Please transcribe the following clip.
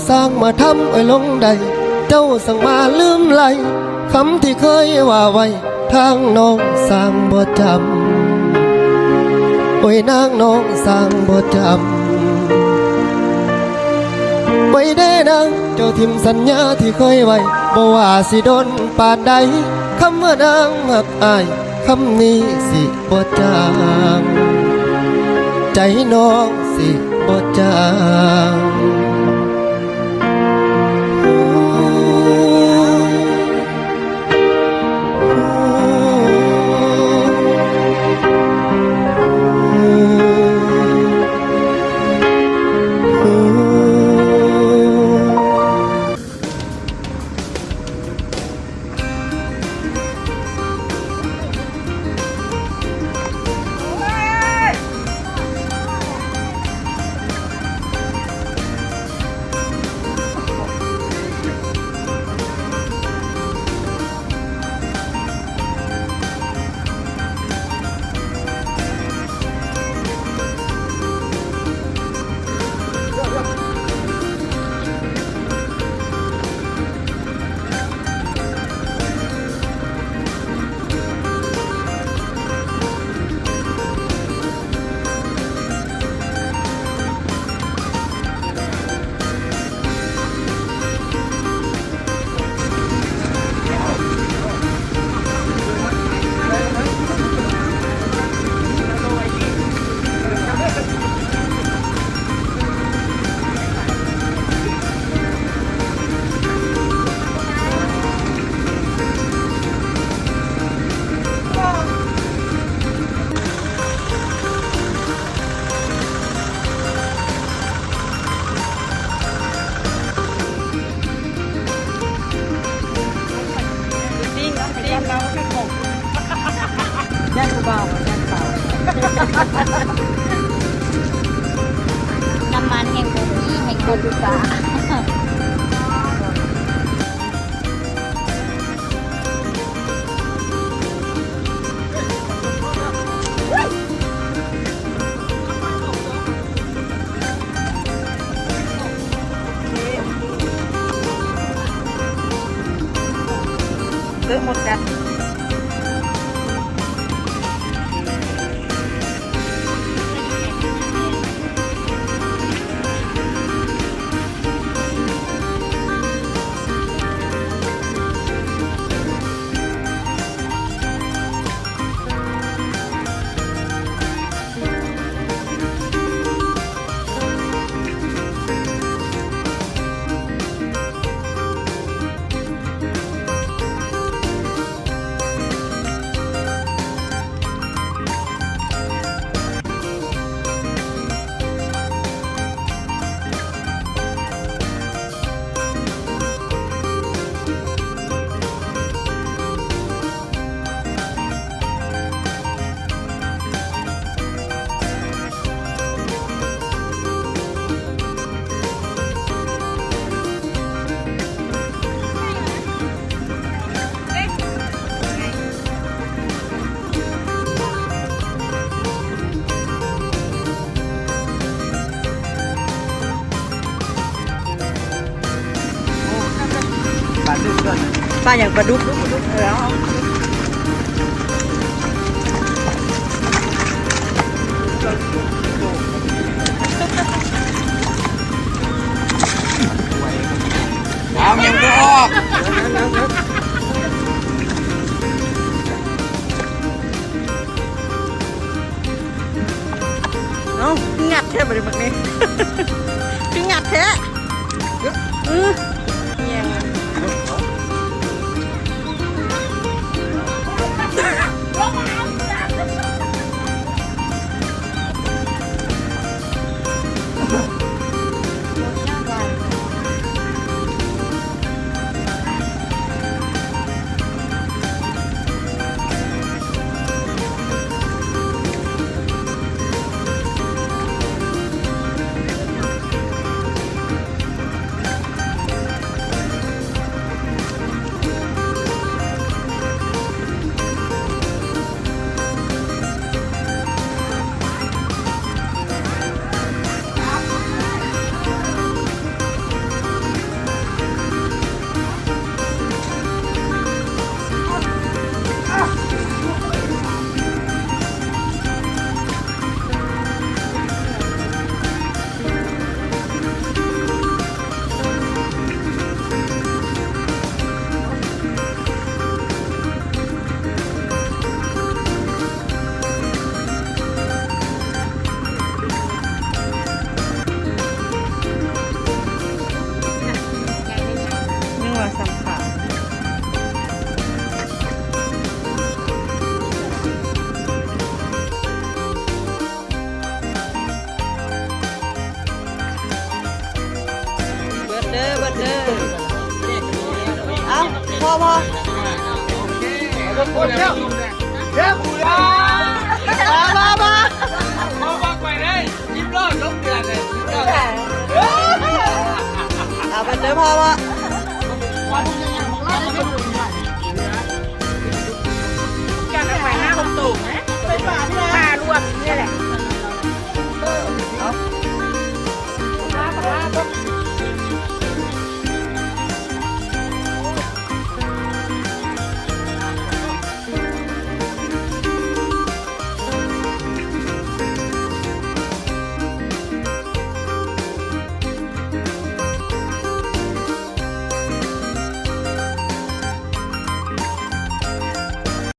สร้างมาทำไอ้ลงใดเจ้าสั่งมาลืมไหลคำที่เคยว่าไว้ทางน้องสร้างบ่จำโอ้ยนางน้องสร้างบ่จำไว้ได้นางเจ้าทิมสัญญาที่เคยไว้บ่ว่าสิโดนปานใดคำว่านางหักอายคำนี้สิบ่จางใจน้องสิบ่จางย่านเบาย่านเบาน้ำมันแห่งบ่มีแห่งบ่ดูกาหมดกันปลาอย่างปลาดุกแล้วเอายังไม่ออกเอางัดแท้บริบักนี้พี่งัดแท้เนี่ย เด้อเบิดเด้อเอาพอคนเดียวเดี๋ยวกูยา